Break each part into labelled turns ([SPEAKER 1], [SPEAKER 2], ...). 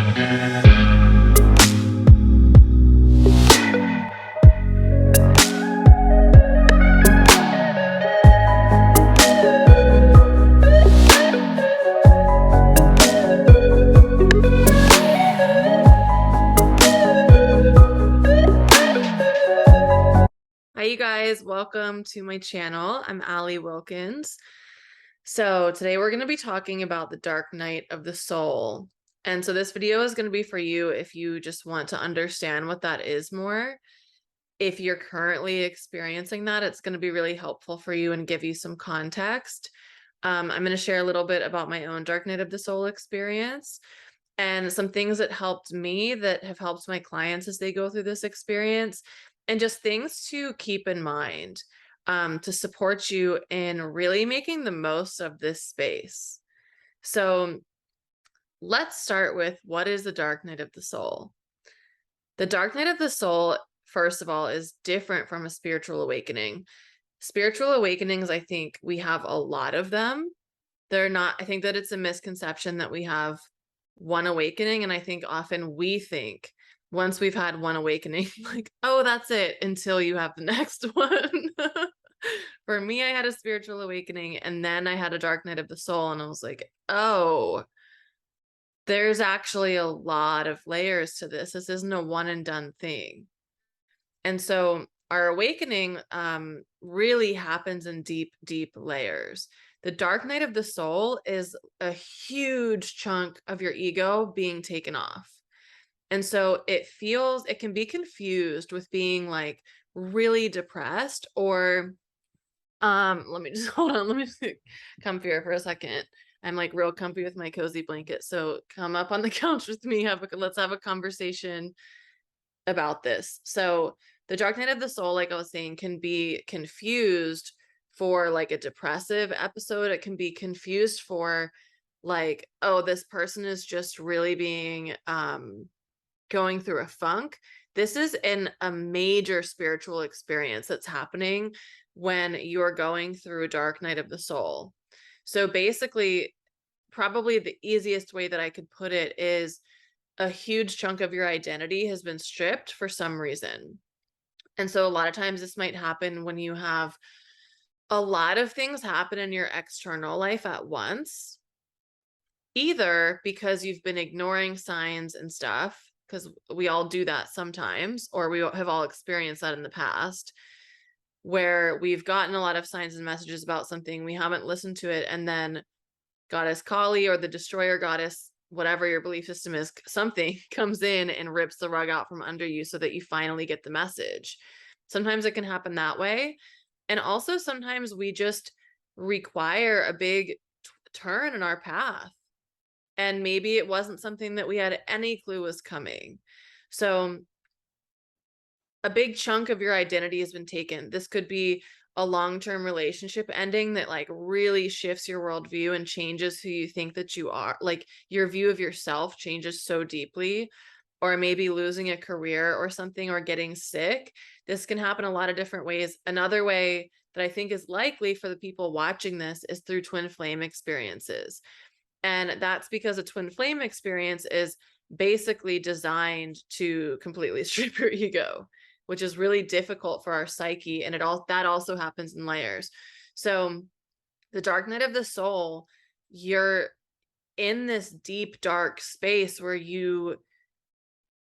[SPEAKER 1] Hi, you guys. Welcome to my channel. I'm Wilkins. So today we're going to be talking about the dark night of the soul. And so this video is going to be for you if you just want to understand what that is more. If you're currently experiencing that, it's going to be really helpful for you and give you some context. I'm going to share a little bit about my own dark night of the soul experience and some things that helped me that have helped my clients as they go through this experience, and just things to keep in mind to support you in really making the most of this space. So let's start with, what is the dark night of the soul? The dark night of the soul, first of all, is different from a spiritual awakening. Spiritual awakenings, I think we have a lot of them. They're not, I think that it's a misconception that we have one awakening. And I think often we think once we've had one awakening, like, oh, that's it, until you have the next one. For me, I had a spiritual awakening and then I had a dark night of the soul. And I was like, oh, there's actually a lot of layers to this. This isn't a one and done thing. And so our awakening really happens in deep, deep layers. The dark night of the soul is a huge chunk of your ego being taken off. And so it can be confused with being like really depressed, or let me just hold on, let me just comfy here for a second. I'm like real comfy with my cozy blanket. So come up on the couch with me, let's have a conversation about this. So the dark night of the soul, like I was saying, can be confused for like a depressive episode. It can be confused for like, oh, this person is just really being going through a funk. This is a major spiritual experience that's happening when you're going through a dark night of the soul. So basically, probably the easiest way that I could put it is a huge chunk of your identity has been stripped for some reason. And so a lot of times this might happen when you have a lot of things happen in your external life at once, either because you've been ignoring signs and stuff, because we all do that sometimes, or we have all experienced that in the past, where we've gotten a lot of signs and messages about something, we haven't listened to it, and then Goddess Kali or the destroyer goddess, whatever your belief system is, something comes in and rips the rug out from under you so that you finally get the message. Sometimes it can happen that way. And also sometimes we just require a big turn in our path. And maybe it wasn't something that we had any clue was coming. So a big chunk of your identity has been taken. This could be a long-term relationship ending that like really shifts your worldview and changes who you think that you are. Like your view of yourself changes so deeply, or maybe losing a career or something, or getting sick. This can happen a lot of different ways. Another way that I think is likely for the people watching this is through twin flame experiences. And that's because a twin flame experience is basically designed to completely strip your ego, which is really difficult for our psyche. And that also happens in layers. So the dark night of the soul, you're in this deep, dark space where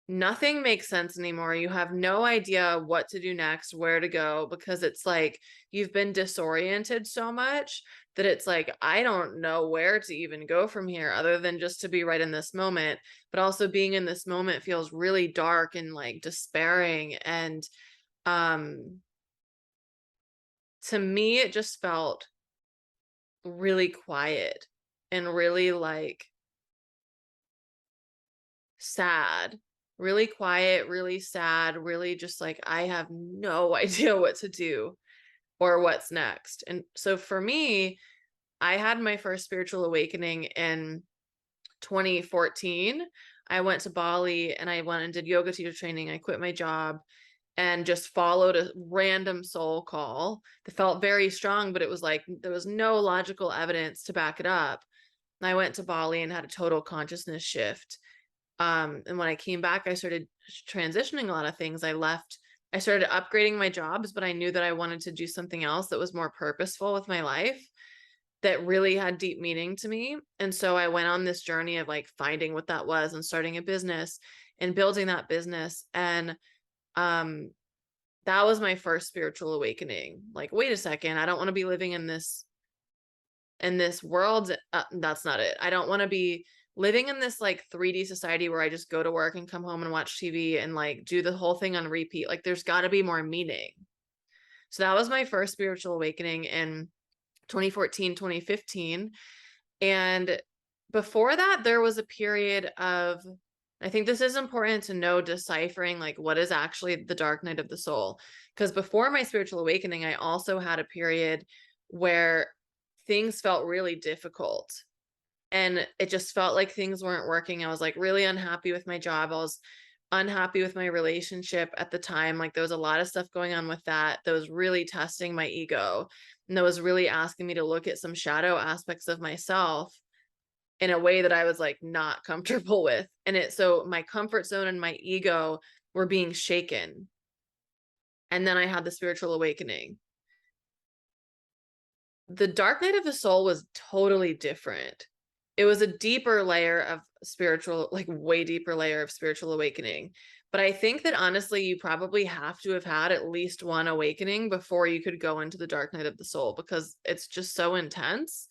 [SPEAKER 1] nothing makes sense anymore. You have no idea what to do next, where to go, because it's like you've been disoriented so much that it's like, I don't know where to even go from here other than just to be right in this moment. But also being in this moment feels really dark and like despairing. And to me, it just felt really quiet and really like sad. Really quiet, really sad, really just like, I have no idea what to do or what's next. And so for me, I had my first spiritual awakening in 2014. I went to Bali and I went and did yoga teacher training. I quit my job and just followed a random soul call that felt very strong, but it was like there was no logical evidence to back it up. And I went to Bali and had a total consciousness shift. And when I came back, I started transitioning a lot of things. I started upgrading my jobs, but I knew that I wanted to do something else that was more purposeful with my life, that really had deep meaning to me. And so I went on this journey of like finding what that was and starting a business and building that business. And um that was my first spiritual awakening. Like, wait a second, I don't want to be living in this world. That's not it. I don't want to be living in this like 3D society where I just go to work and come home and watch TV and like do the whole thing on repeat. Like, there's got to be more meaning. So that was my first spiritual awakening in 2014, 2015. And before that, there was a period of, I think this is important to know, deciphering like what is actually the dark night of the soul. Because before my spiritual awakening, I also had a period where things felt really difficult. And it just felt like things weren't working. I was like really unhappy with my job. I was unhappy with my relationship at the time. Like, there was a lot of stuff going on with that was really testing my ego. And that was really asking me to look at some shadow aspects of myself in a way that I was like not comfortable with. So my comfort zone and my ego were being shaken. And then I had the spiritual awakening. The dark night of the soul was totally different. It was a deeper layer of spiritual, like way deeper layer of spiritual awakening. But I think that honestly, you probably have to have had at least one awakening before you could go into the dark night of the soul, because it's just so intense.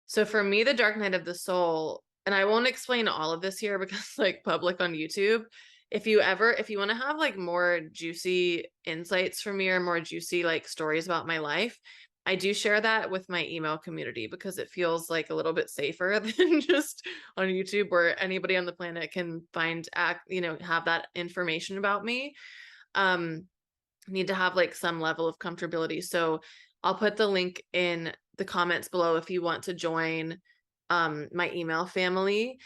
[SPEAKER 1] So for me, the dark night of the soul, and I won't explain all of this here because like public on YouTube, if you want to have like more juicy insights from me or more juicy like stories about my life, I do share that with my email community because it feels like a little bit safer than just on YouTube, where anybody on the planet can have that information about me. Need to have like some level of comfortability. So I'll put the link in the comments below if you want to join my email family.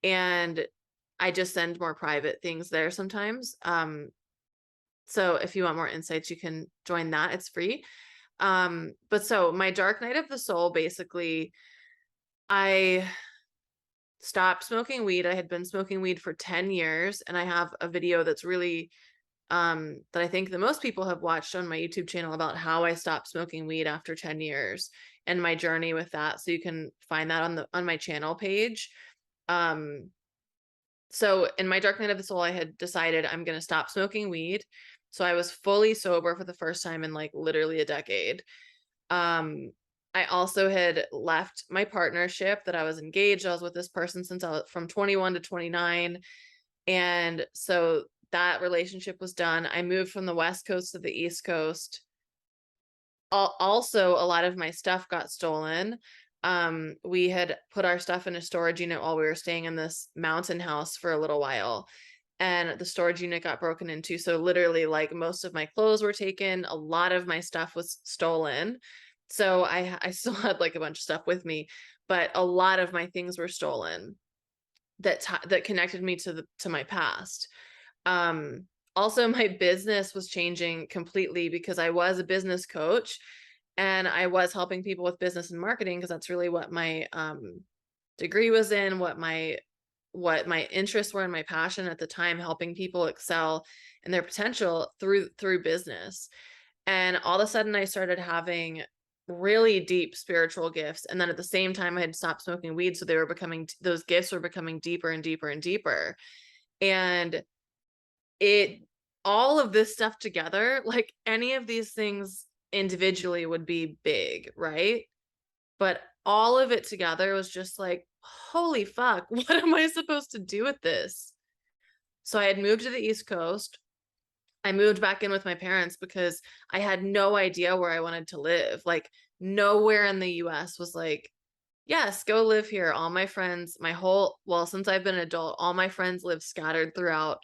[SPEAKER 1] And I just send more private things there sometimes. So if you want more insights, you can join that. It's free. But so my dark night of the soul, basically, I stopped smoking weed. I had been smoking weed for 10 years, and I have a video that's really that I think the most people have watched on my YouTube channel about how I stopped smoking weed after 10 years and my journey with that. So you can find that on my channel page. So in my dark night of the soul, I had decided I'm going to stop smoking weed. So I was fully sober for the first time in like literally a decade. I also had left my partnership that I was engaged. I was with this person since I was from 21 to 29. And so that relationship was done. I moved from the West Coast to the East Coast. Also, a lot of my stuff got stolen. We had put our stuff in a storage unit while we were staying in this mountain house for a little while, and the storage unit got broken into. So literally, like, most of my clothes were taken. A lot of my stuff was stolen. So I still had like a bunch of stuff with me, but a lot of my things were stolen that connected me to my past. Also, my business was changing completely because I was a business coach and I was helping people with business and marketing, because that's really what my degree was in, what my interests were and my passion at the time, helping people excel in their potential through business. And all of a sudden I started having really deep spiritual gifts. And then at the same time, I had stopped smoking weed. So those gifts were becoming deeper and deeper and deeper. And all of this stuff together, like any of these things individually would be big, right? But all of it together was just like, holy fuck, what am I supposed to do with this? So I had moved to the East Coast. I moved back in with my parents because I had no idea where I wanted to live. Like, nowhere in the US was like, yes, go live here. All my friends, since I've been an adult, all my friends live scattered throughout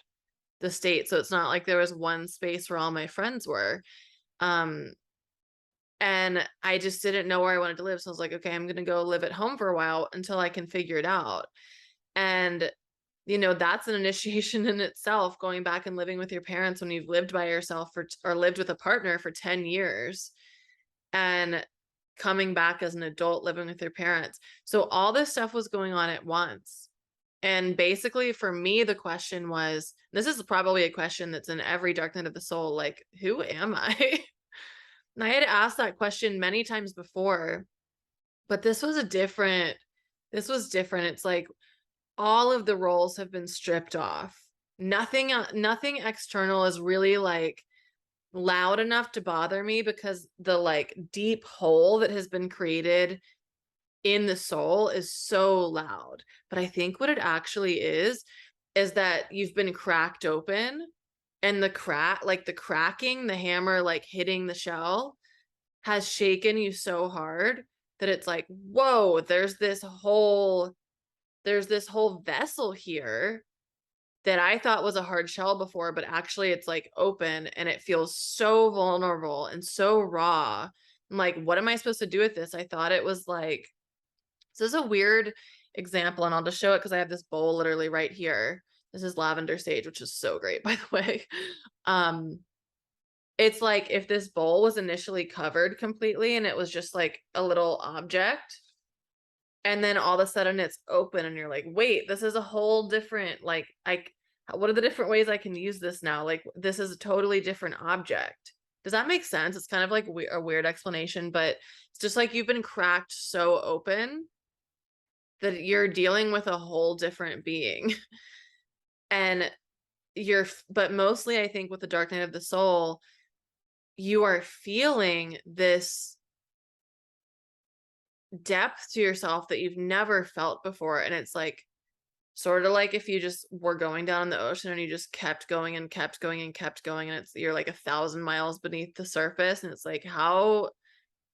[SPEAKER 1] the state. So it's not like there was one space where all my friends were. And I just didn't know where I wanted to live. So I was like, okay, I'm going to go live at home for a while until I can figure it out. And that's an initiation in itself, going back and living with your parents when you've lived by yourself or lived with a partner for 10 years and coming back as an adult living with your parents. So all this stuff was going on at once. And basically for me, the question was, this is probably a question that's in every dark night of the soul, like, who am I? And I had asked that question many times before, but this was different. It's like all of the roles have been stripped off. Nothing external is really like loud enough to bother me, because the like deep hole that has been created in the soul is so loud. But I think what it actually is that you've been cracked open, and the cracking, the hammer like hitting the shell has shaken you so hard that it's like, whoa, there's this whole vessel here that I thought was a hard shell before, but actually it's like open, and it feels so vulnerable and so raw. I'm like, what am I supposed to do with this? I thought it was like, this is a weird example, and I'll just show it because I have this bowl literally right here. This is lavender sage, which is so great, by the way. It's like if this bowl was initially covered completely and it was just like a little object, and then all of a sudden it's open and you're like, wait, this is a whole different, like, what are the different ways I can use this now? Like, this is a totally different object. Does that make sense? It's kind of like a weird explanation, but it's just like you've been cracked so open that you're dealing with a whole different being. And but mostly I think with the dark night of the soul, you are feeling this depth to yourself that you've never felt before. And it's like, sort of like if you just were going down in the ocean and you just kept going and kept going and kept going, and you're like 1,000 miles beneath the surface, and it's like how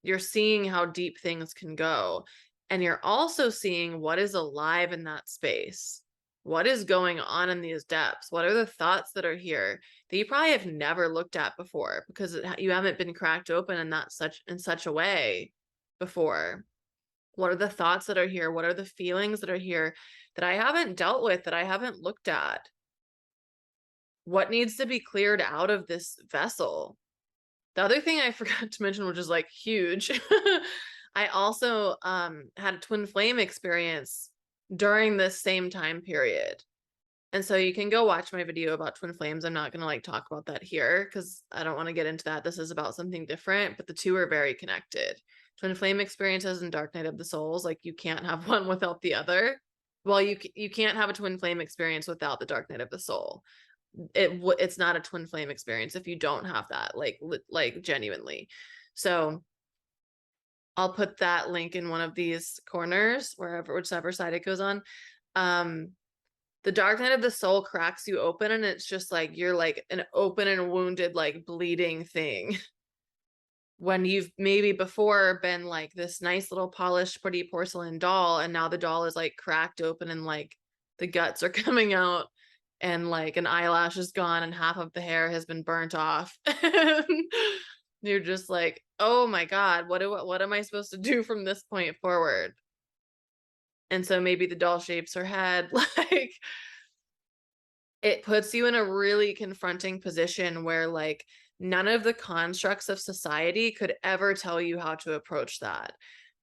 [SPEAKER 1] you're seeing how deep things can go. And you're also seeing what is alive in that space. What is going on in these depths? What are the thoughts that are here that you probably have never looked at before, because you haven't been cracked open in such a way before? What are the thoughts that are here? What are the feelings that are here that I haven't dealt with, that I haven't looked at? What needs to be cleared out of this vessel? The other thing I forgot to mention, which is like huge, I also had a twin flame experience during this same time period. And so you can go watch my video about twin flames. I'm not going to like talk about that here because I don't want to get into that. This is about something different, but the two are very connected. Twin flame experiences and dark night of the souls, like you can't have one without the other. Well, you can't have a twin flame experience without the dark night of the soul. It's not a twin flame experience if you don't have that, like genuinely. So I'll put that link in one of these corners, whichever side it goes on. The dark night of the soul cracks you open, and it's just like you're like an open and wounded, like bleeding thing. When you've maybe before been like this nice little polished pretty porcelain doll, and now the doll is like cracked open and like the guts are coming out, and like an eyelash is gone and half of the hair has been burnt off. You're just like, oh my God, what am I supposed to do from this point forward? And so maybe the doll shapes her head. Like, it puts you in a really confronting position where like none of the constructs of society could ever tell you how to approach that.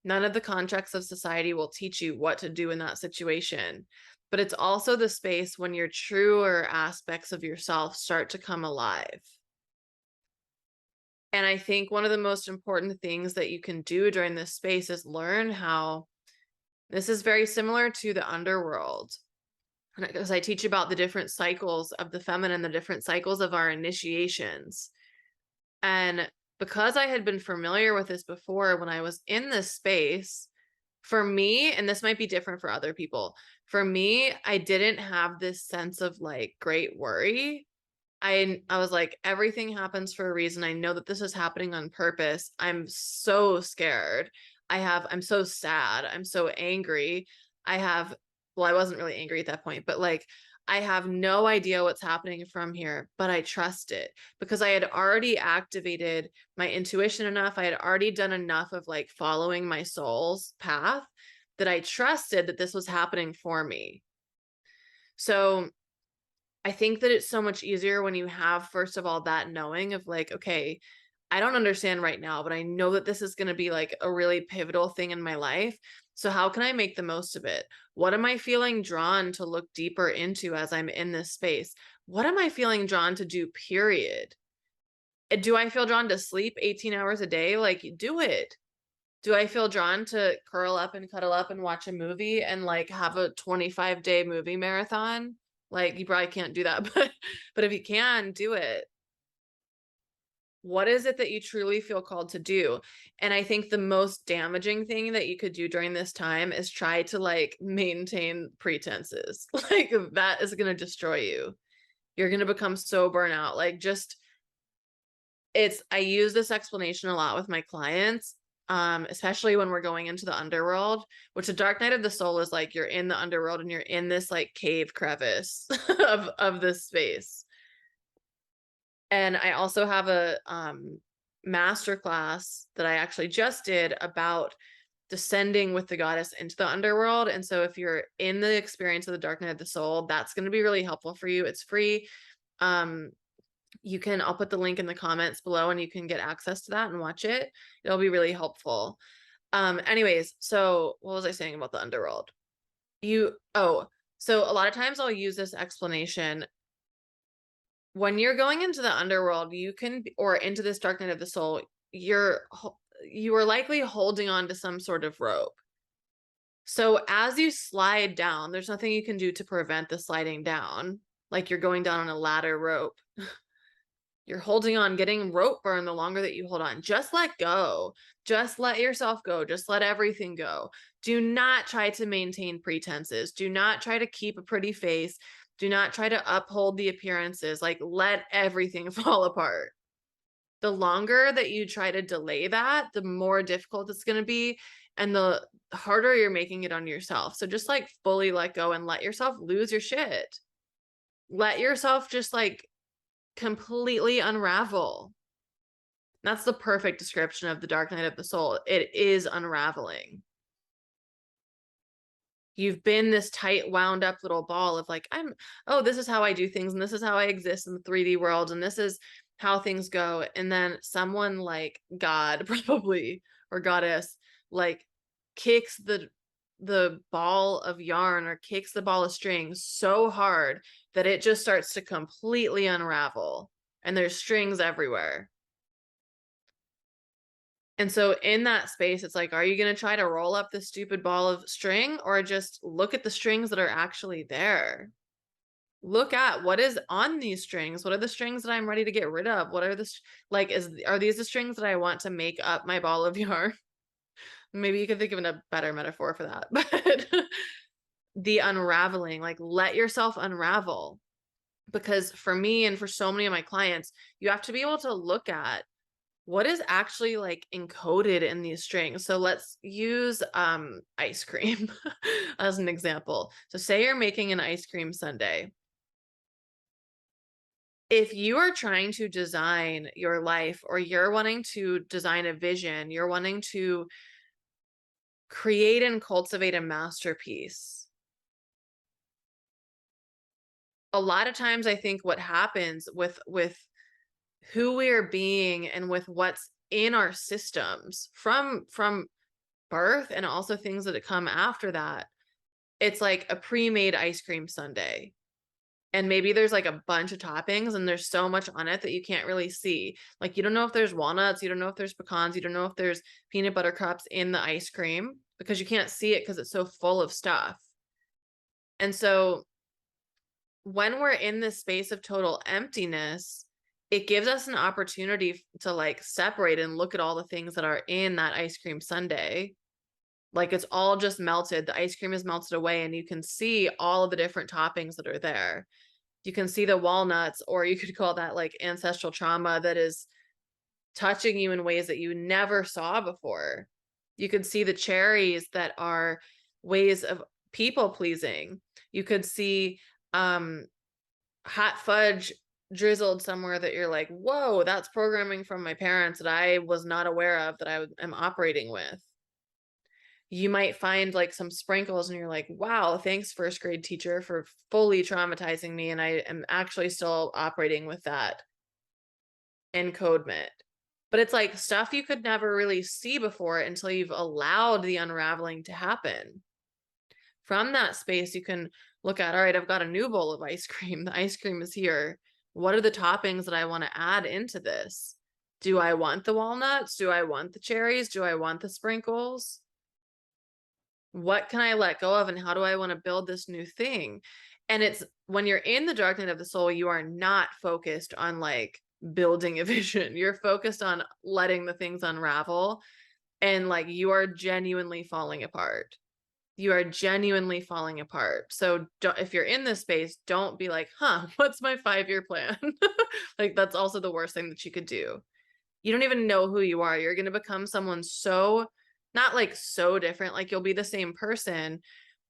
[SPEAKER 1] None of the constructs of society will teach you what to do in that situation. But it's also the space when your truer aspects of yourself start to come alive. And I think one of the most important things that you can do during this space is learn how, this is very similar to the underworld, because I teach about the different cycles of the feminine, the different cycles of our initiations. And because I had been familiar with this before when I was in this space, for me, and this might be different for other people, for me, I didn't have this sense of like great worry. I was like, everything happens for a reason. I know that this is happening on purpose. I'm so scared. I'm so sad. I'm so angry. Well, I wasn't really angry at that point, but like, I have no idea what's happening from here, but I trust it because I had already activated my intuition enough. I had already done enough of like following my soul's path that I trusted that this was happening for me. So I think that it's so much easier when you have, first of all, that knowing of like, okay, I don't understand right now, but I know that this is going to be like a really pivotal thing in my life. So how can I make the most of it? What am I feeling drawn to look deeper into as I'm in this space? What am I feeling drawn to do, period? Do I feel drawn to sleep 18 hours a day? Like, do it. Do I feel drawn to curl up and cuddle up and watch a movie and like have a 25-day movie marathon? Like, you probably can't do that, but if you can, do it. What is it that you truly feel called to do? And I think the most damaging thing that you could do during this time is try to like maintain pretenses. Like, that is going to destroy you. You're going to become so burnout. Like, just I use this explanation a lot with my clients, especially when we're going into the underworld, which the dark night of the soul is like you're in the underworld and you're in this like cave crevice of this space. And I also have a master class that I actually just did about descending with the goddess into the underworld. And so if you're in the experience of the dark night of the soul, that's going to be really helpful for you. It's free. I'll put the link in the comments below and you can get access to that and watch it. It'll be really helpful. Anyways, so what was I saying about the underworld? So a lot of times I'll use this explanation. When you're going into the underworld, or into this dark night of the soul, you are likely holding on to some sort of rope. So as you slide down, there's nothing you can do to prevent the sliding down, like you're going down on a ladder rope. You're holding on, getting rope burn the longer that you hold on. Just let go. Just let yourself go. Just let everything go. Do not try to maintain pretenses. Do not try to keep a pretty face. Do not try to uphold the appearances. Like, let everything fall apart. The longer that you try to delay that, the more difficult it's going to be and the harder you're making it on yourself. So just like fully let go and let yourself lose your shit. Let yourself just like completely unravel. That's the perfect description of the dark night of the soul. It is unraveling. You've been this tight, wound up little ball of like, this is how I do things, and this is how I exist in the 3D world, and this is how things go. And then someone like God, probably, or goddess, like kicks the ball of yarn or kicks the ball of string so hard that it just starts to completely unravel and there's strings everywhere. And so in that space, it's like, are you going to try to roll up the stupid ball of string or just look at the strings that are actually there? Look at what is on these strings. What are the strings that I'm ready to get rid of? What are are these the strings that I want to make up my ball of yarn? Maybe you could think of a better metaphor for that, but the unraveling, like let yourself unravel. Because for me and for so many of my clients, you have to be able to look at what is actually like encoded in these strings. So let's use ice cream as an example. So say you're making an ice cream sundae. If you are trying to design your life or you're wanting to design a vision, you're wanting to create and cultivate a masterpiece. A lot of times I think what happens with who we are being and with what's in our systems from birth and also things that come after that, it's like a pre-made ice cream sundae. And maybe there's like a bunch of toppings and there's so much on it that you can't really see. Like you don't know if there's walnuts, you don't know if there's pecans, you don't know if there's peanut butter cups in the ice cream because you can't see it because it's so full of stuff. And so when we're in this space of total emptiness, it gives us an opportunity to like separate and look at all the things that are in that ice cream sundae. Like it's all just melted. The ice cream is melted away and you can see all of the different toppings that are there. You can see the walnuts, or you could call that like ancestral trauma that is touching you in ways that you never saw before. You could see the cherries that are ways of people pleasing. You could see hot fudge drizzled somewhere that you're like, whoa, that's programming from my parents that I was not aware of that I am operating with. You might find like some sprinkles and you're like, wow, thanks first grade teacher for fully traumatizing me. And I am actually still operating with that encodement. But it's like stuff you could never really see before until you've allowed the unraveling to happen. From that space, you can look at, all right, I've got a new bowl of ice cream. The ice cream is here. What are the toppings that I want to add into this? Do I want the walnuts? Do I want the cherries? Do I want the sprinkles? What can I let go of, and how do I want to build this new thing? And it's when you're in the dark night of the soul, you are not focused on like building a vision. You're focused on letting the things unravel, and like you are genuinely falling apart. You are genuinely falling apart. So if you're in this space, don't be like, what's my 5-year plan? Like that's also the worst thing that you could do. You don't even know who you are. You're going to become someone so, not like so different, like you'll be the same person,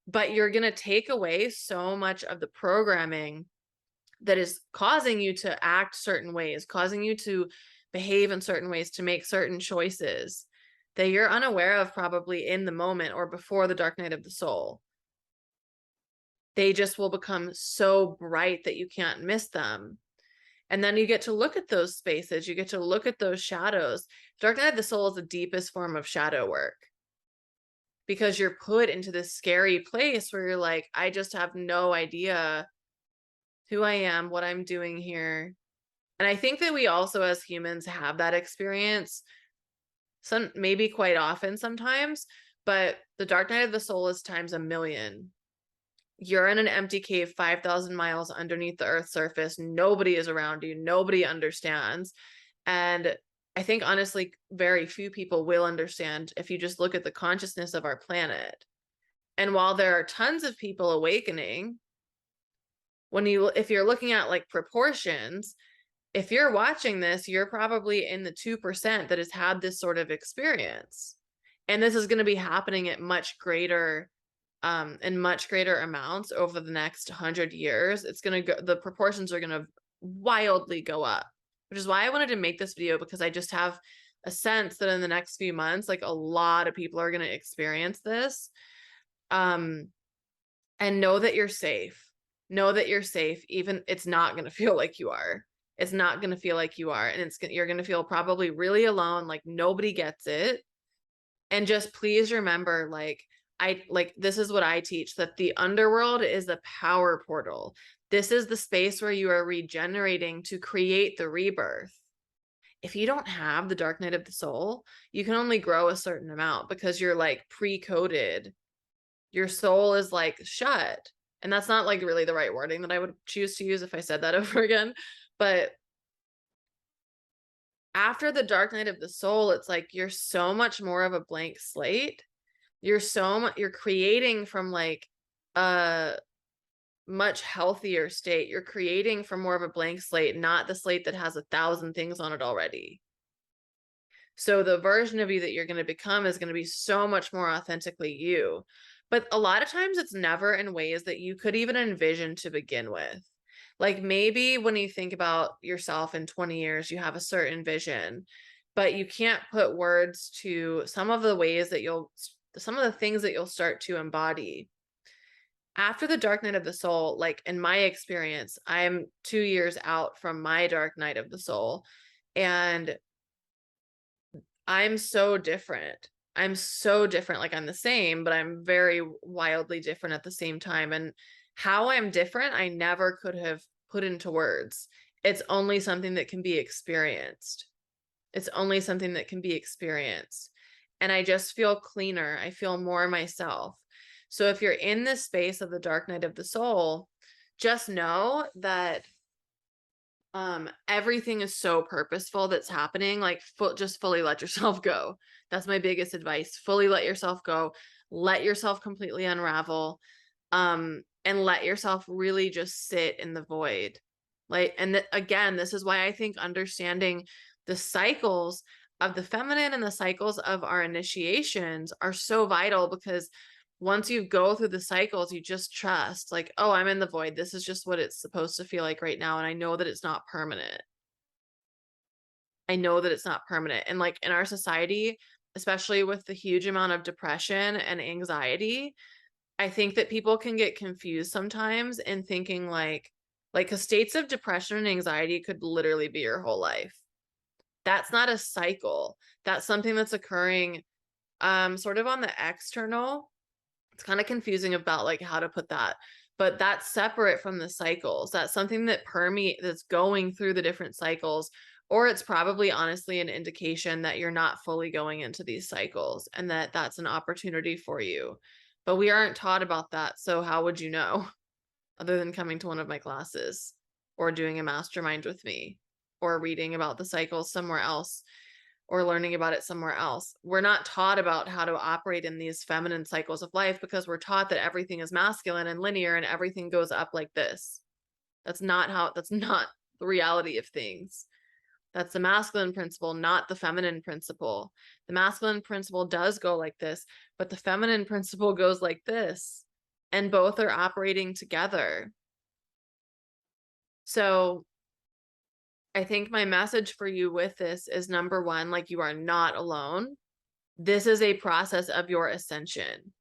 [SPEAKER 1] but you're going to take away so much of the programming that is causing you to act certain ways, causing you to behave in certain ways, to make certain choices that you're unaware of probably in the moment or before the dark night of the soul. They just will become so bright that you can't miss them. And then you get to look at those spaces, you get to look at those shadows. Dark night of the soul is the deepest form of shadow work, because you're put into this scary place where you're like, I just have no idea who I am, what I'm doing here. And I think that we also as humans have that experience, some maybe quite often sometimes, but the dark night of the soul is times a million. You're in an empty cave 5,000 miles underneath the earth's surface. Nobody is around you. Nobody understands. And I think honestly, very few people will understand if you just look at the consciousness of our planet. And while there are tons of people awakening, if you're looking at like proportions, if you're watching this, you're probably in the 2% that has had this sort of experience. And this is going to be happening at much greater in much greater amounts over the next 100 years. It's going to go, the proportions are going to wildly go up, which is why I wanted to make this video, because I just have a sense that in the next few months, like a lot of people are going to experience this. And know that you're safe. Know that you're safe. Even it's not going to feel like you are. It's not going to feel like you are. And you're going to feel probably really alone, like nobody gets it. And just please remember, this is what I teach, that the underworld is the power portal. This is the space where you are regenerating to create the rebirth. If you don't have the dark night of the soul, you can only grow a certain amount because you're like pre-coded. Your soul is like shut. And that's not like really the right wording that I would choose to use if I said that over again. But after the dark night of the soul, it's like you're so much more of a blank slate. You're creating from like a much healthier state. You're creating from more of a blank slate, not the slate that has 1,000 things on it already. So the version of you that you're going to become is going to be so much more authentically you. But a lot of times it's never in ways that you could even envision to begin with. Like maybe when you think about yourself in 20 years, you have a certain vision, but you can't put words to some of the things that you'll start to embody. After the dark night of the soul, like in my experience, I'm 2 years out from my dark night of the soul, and I'm so different. I'm so different. Like I'm the same, but I'm very wildly different at the same time. And how I'm different, I never could have put into words. It's only something that can be experienced. It's only something that can be experienced. And I just feel cleaner. I feel more myself. So if you're in this space of the dark night of the soul, just know that everything is so purposeful that's happening. Like just fully let yourself go. That's my biggest advice. Fully let yourself go. Let yourself completely unravel. And let yourself really just sit in the void. Like, and again, this is why I think understanding the cycles of the feminine and the cycles of our initiations are so vital, because once you go through the cycles, you just trust, like, oh, I'm in the void. This is just what it's supposed to feel like right now. And I know that it's not permanent. I know that it's not permanent. And like in our society, especially with the huge amount of depression and anxiety, I think that people can get confused sometimes in thinking like, 'cause states of depression and anxiety could literally be your whole life. That's not a cycle. That's something that's occurring sort of on the external. It's kind of confusing about like how to put that, but that's separate from the cycles. That's something that that's going through the different cycles, or it's probably honestly an indication that you're not fully going into these cycles and that that's an opportunity for you. But we aren't taught about that. So how would you know other than coming to one of my classes or doing a mastermind with me or reading about the cycles somewhere else? Or learning about it somewhere else. We're not taught about how to operate in these feminine cycles of life because we're taught that everything is masculine and linear and everything goes up like this. That's not the reality of things. That's the masculine principle, not the feminine principle. The masculine principle does go like this, but the feminine principle goes like this. And both are operating together. So I think my message for you with this is, number one, like, you are not alone. This is a process of your ascension.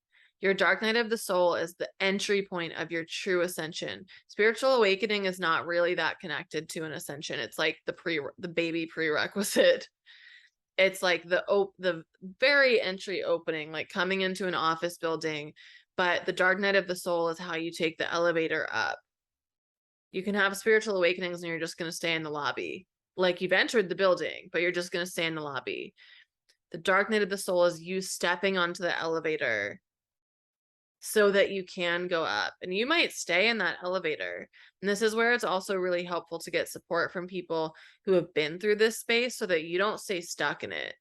[SPEAKER 1] Your dark night of the soul is the entry point of your true ascension. Spiritual awakening is not really that connected to an ascension. It's like the baby prerequisite. It's like the very entry opening, like coming into an office building. But the dark night of the soul is how you take the elevator up. You can have spiritual awakenings and you're just going to stay in the lobby. Like, you've entered the building, but you're just going to stay in the lobby. The dark night of the soul is you stepping onto the elevator so that you can go up. And you might stay in that elevator. And this is where it's also really helpful to get support from people who have been through this space so that you don't stay stuck in it.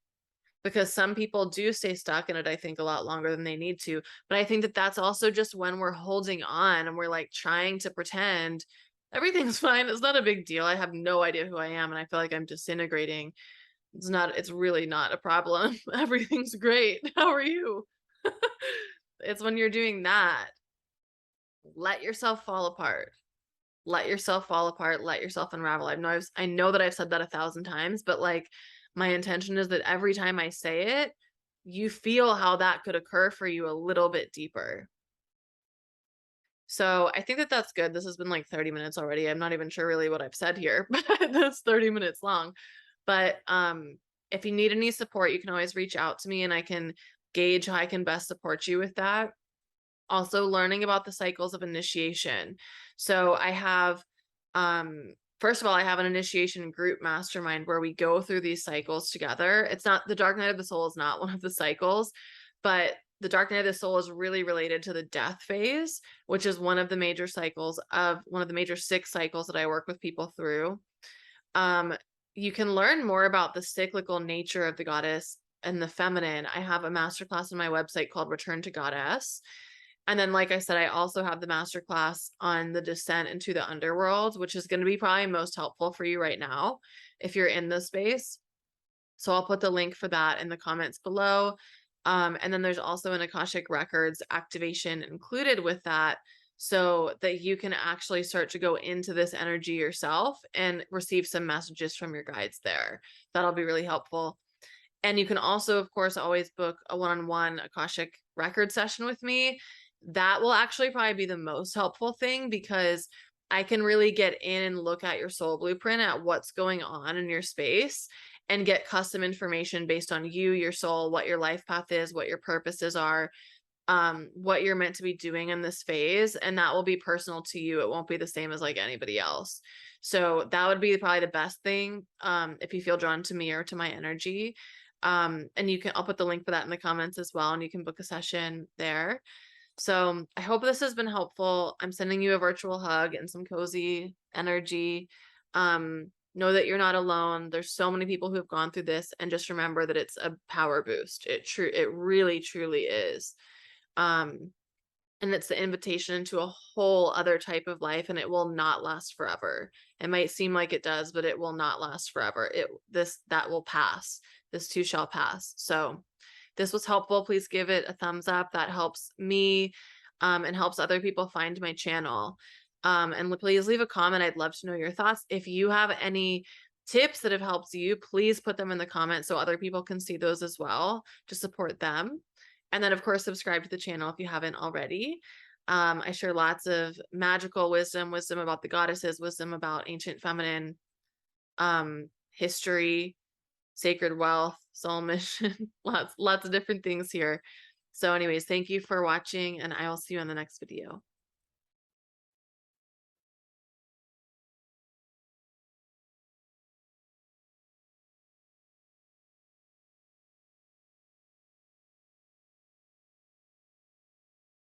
[SPEAKER 1] Because some people do stay stuck in it, I think, a lot longer than they need to. But I think that that's also just when we're holding on and we're like trying to pretend everything's fine. It's not a big deal. I have no idea who I am and I feel like I'm disintegrating. It's really not a problem. Everything's great. How are you? It's when you're doing that, let yourself fall apart. Let yourself fall apart. Let yourself unravel. I know that I've said that 1,000 times, but like, my intention is that every time I say it, you feel how that could occur for you a little bit deeper. So I think that that's good. This has been like 30 minutes already. I'm not even sure really what I've said here, but that's 30 minutes long. But if you need any support, you can always reach out to me and I can gauge how I can best support you with that. Also, learning about the cycles of initiation. So I have, first of all, I have an initiation group mastermind where we go through these cycles together. It's not, the dark night of the soul is not one of the cycles, but the dark night of the soul is really related to the death phase, which is one of the major 6 cycles that I work with people through. You can learn more about the cyclical nature of the goddess and the feminine. I have a masterclass on my website called Return to Goddess. And then, like I said, I also have the masterclass on the descent into the underworld, which is going to be probably most helpful for you right now if you're in this space. So I'll put the link for that in the comments below. And then there's also an Akashic Records activation included with that, so that you can actually start to go into this energy yourself and receive some messages from your guides there. That'll be really helpful. And you can also, of course, always book a one-on-one Akashic Record session with me. That will actually probably be the most helpful thing, because I can really get in and look at your soul blueprint, at what's going on in your space, and get custom information based on you, your soul, what your life path is, what your purposes are, what you're meant to be doing in this phase. And that will be personal to you. It won't be the same as like anybody else. So that would be probably the best thing, if you feel drawn to me or to my energy. And I'll put the link for that in the comments as well, and you can book a session there. So I hope this has been helpful. I'm sending you a virtual hug and some cozy energy. Know that you're not alone. There's so many people who have gone through this, and just remember that it's a power boost. It really truly is. And it's the invitation into a whole other type of life, and it will not last forever. It might seem like it does, but it will not last forever. That will pass. This too shall pass. So this was helpful. Please give it a thumbs up. That helps me, and helps other people find my channel. And please leave a comment. I'd love to know your thoughts. If you have any tips that have helped you, please put them in the comments so other people can see those as well, to support them. And then, of course, subscribe to the channel if you haven't already. I share lots of magical wisdom about the goddesses, wisdom about ancient feminine history, sacred wealth, soul mission, lots of different things here. So anyways, thank you for watching, and I will see you in the next video.